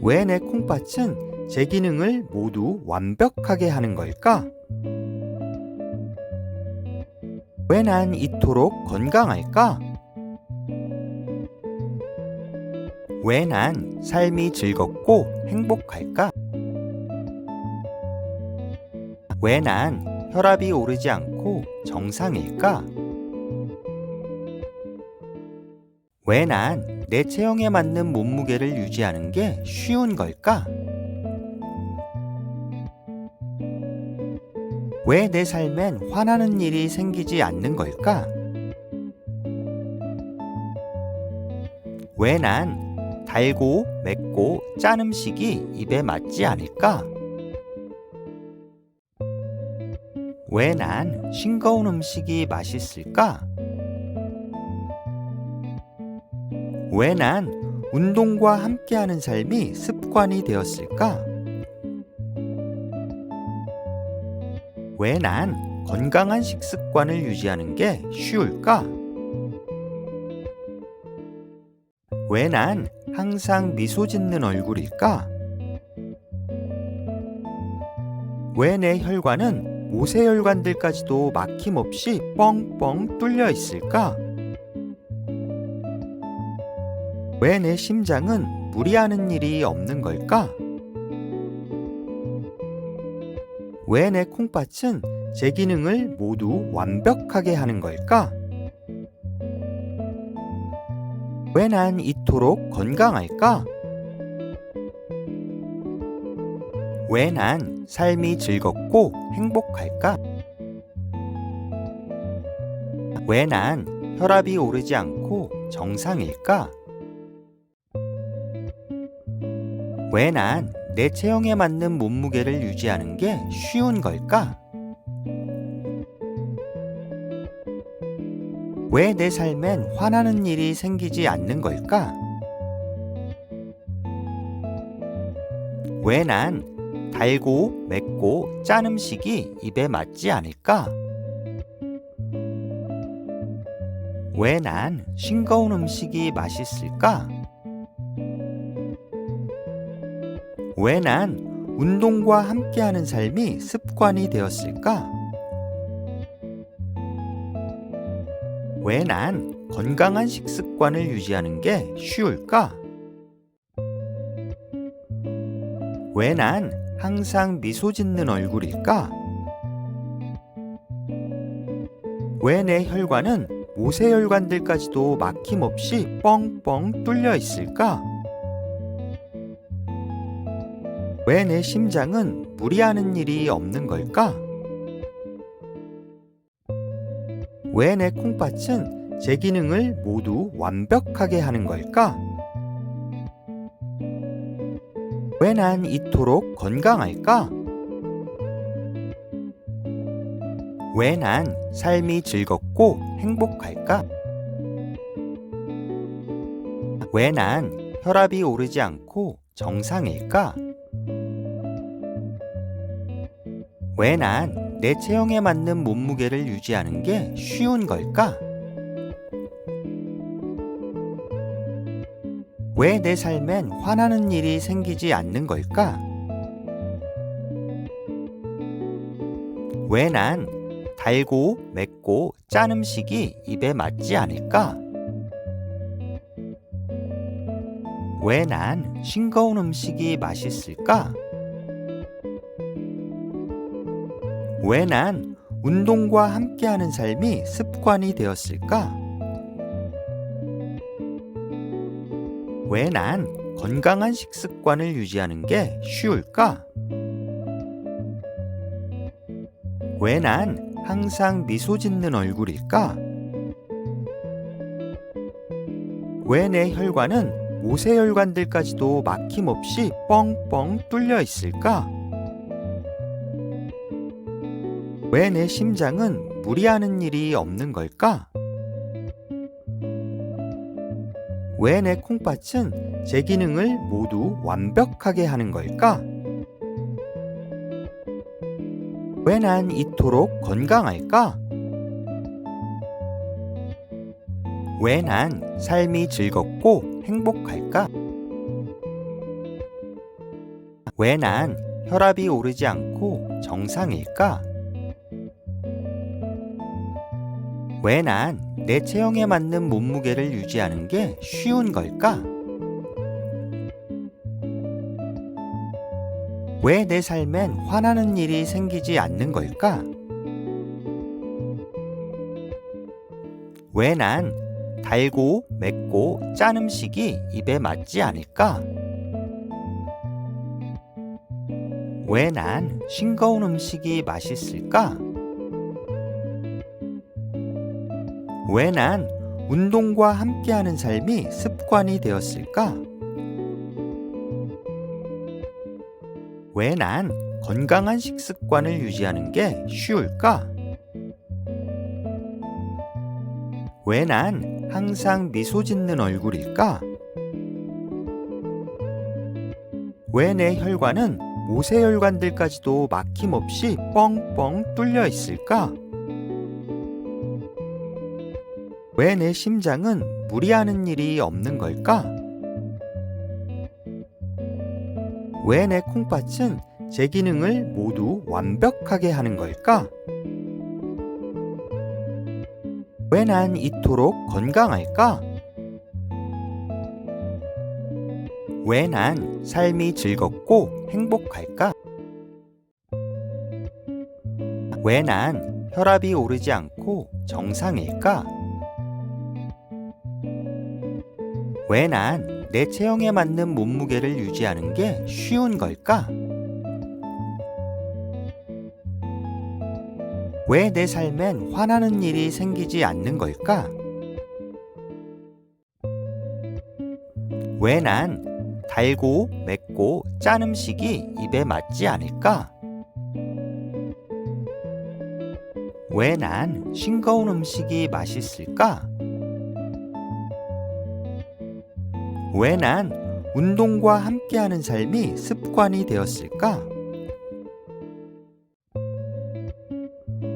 왜 내 콩팥은 제 기능을 모두 완벽하게 하는 걸까? 왜 난 이토록 건강할까? 왜 난 삶이 즐겁고 행복할까? 왜 난 혈압이 오르지 않고 정상일까? 왜 난 내 체형에 맞는 몸무게를 유지하는 게 쉬운 걸까? 왜 내 삶엔 화나는 일이 생기지 않는 걸까? 왜 난 달고 맵고 짠 음식이 입에 맞지 않을까? 왜 난 싱거운 음식이 맛있을까? 왜 난 운동과 함께하는 삶이 습관이 되었을까? 왜 난 건강한 식습관을 유지하는 게 쉬울까? 왜 난 항상 미소 짓는 얼굴일까? 왜 내 혈관은 모세혈관들까지도 막힘없이 뻥뻥 뚫려 있을까? 왜 내 심장은 무리하는 일이 없는 걸까? 왜 내 콩팥은 제 기능을 모두 완벽하게 하는 걸까? 왜 난 이토록 건강할까? 왜 난 삶이 즐겁고 행복할까? 왜 난 혈압이 오르지 않고 정상일까? 왜 난 내 체형에 맞는 몸무게를 유지하는 게 쉬운 걸까? 왜 내 삶엔 화나는 일이 생기지 않는 걸까? 왜 난 달고 맵고 짠 음식이 입에 맞지 않을까? 왜 난 싱거운 음식이 맛있을까? 왜 난 운동과 함께하는 삶이 습관이 되었을까? 왜 난 건강한 식습관을 유지하는 게 쉬울까? 왜 난 항상 미소 짓는 얼굴일까? 왜 내 혈관은 모세혈관들까지도 막힘없이 뻥뻥 뚫려 있을까? 왜 내 심장은 무리하는 일이 없는 걸까? 왜 내 콩팥은 제 기능을 모두 완벽하게 하는 걸까? 왜 난 이토록 건강할까? 왜 난 삶이 즐겁고 행복할까? 왜 난 혈압이 오르지 않고 정상일까? 왜 난 내 체형에 맞는 몸무게를 유지하는 게 쉬운 걸까? 왜 내 삶엔 화나는 일이 생기지 않는 걸까? 왜 난 달고 맵고 짠 음식이 입에 맞지 않을까? 왜 난 싱거운 음식이 맛있을까? 왜 난 운동과 함께하는 삶이 습관이 되었을까? 왜 난 건강한 식습관을 유지하는 게 쉬울까? 왜 난 항상 미소 짓는 얼굴일까? 왜 내 혈관은 모세혈관들까지도 막힘없이 뻥뻥 뚫려 있을까? 왜 내 심장은 무리하는 일이 없는 걸까? 왜 내 콩팥은 제 기능을 모두 완벽하게 하는 걸까? 왜 난 이토록 건강할까? 왜 난 삶이 즐겁고 행복할까? 왜 난 혈압이 오르지 않고 정상일까? 왜 난 내 체형에 맞는 몸무게를 유지하는 게 쉬운 걸까? 왜 내 삶엔 화나는 일이 생기지 않는 걸까? 왜 난 달고 맵고 짠 음식이 입에 맞지 않을까? 왜 난 싱거운 음식이 맛있을까? 왜 난 운동과 함께하는 삶이 습관이 되었을까? 왜 난 건강한 식습관을 유지하는 게 쉬울까? 왜 난 항상 미소 짓는 얼굴일까? 왜 내 혈관은 모세혈관들까지도 막힘없이 뻥뻥 뚫려 있을까? 왜 내 심장은 무리하는 일이 없는 걸까? 왜 내 콩팥은 제 기능을 모두 완벽하게 하는 걸까? 왜 난 이토록 건강할까? 왜 난 삶이 즐겁고 행복할까? 왜 난 혈압이 오르지 않고 정상일까? 왜 난 내 체형에 맞는 몸무게를 유지하는 게 쉬운 걸까? 왜 내 삶엔 화나는 일이 생기지 않는 걸까? 왜 난 달고 맵고 짠 음식이 입에 맞지 않을까? 왜 난 싱거운 음식이 맛있을까? 왜 난 운동과 함께하는 삶이 습관이 되었을까?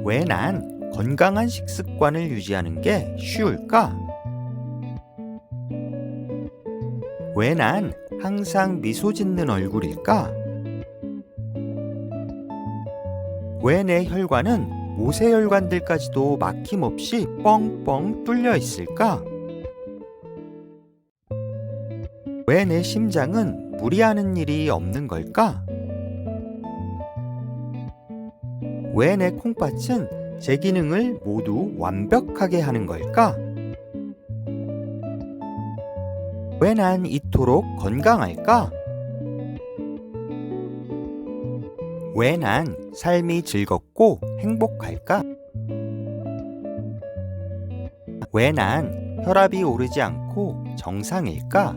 왜 난 건강한 식습관을 유지하는 게 쉬울까? 왜 난 항상 미소 짓는 얼굴일까? 왜 내 혈관은 모세혈관들까지도 막힘없이 뻥뻥 뚫려 있을까? 왜 내 심장은 무리하는 일이 없는 걸까? 왜 내 콩팥은 제 기능을 모두 완벽하게 하는 걸까? 왜 난 이토록 건강할까? 왜 난 삶이 즐겁고 행복할까? 왜 난 혈압이 오르지 않고 정상일까?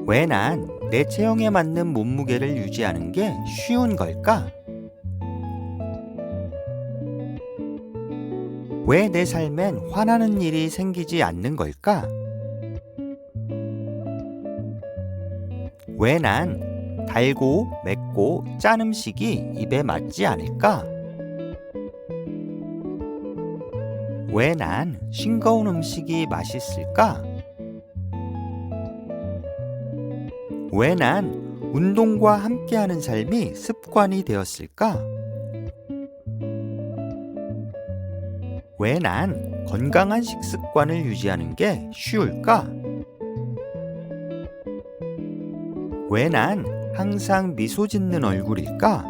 왜 난 내 체형에 맞는 몸무게를 유지하는 게 쉬운 걸까? 왜 내 삶엔 화나는 일이 생기지 않는 걸까? 왜 난 달고 맵고 짠 음식이 입에 맞지 않을까? 왜 난 싱거운 음식이 맛있을까? 왜 난 운동과 함께하는 삶이 습관이 되었을까? 왜 난 건강한 식습관을 유지하는 게 쉬울까? 왜 난 항상 미소 짓는 얼굴일까?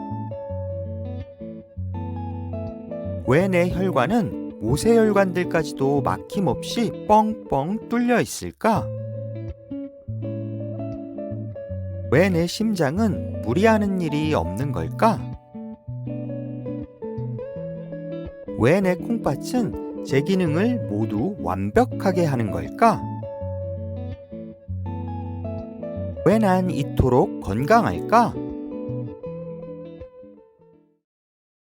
왜 내 혈관은 모세혈관들까지도 막힘없이 뻥뻥 뚫려 있을까? 왜 내 심장은 무리하는 일이 없는 걸까? 왜 내 콩팥은 제 기능을 모두 완벽하게 하는 걸까? 왜 난 이토록 건강할까?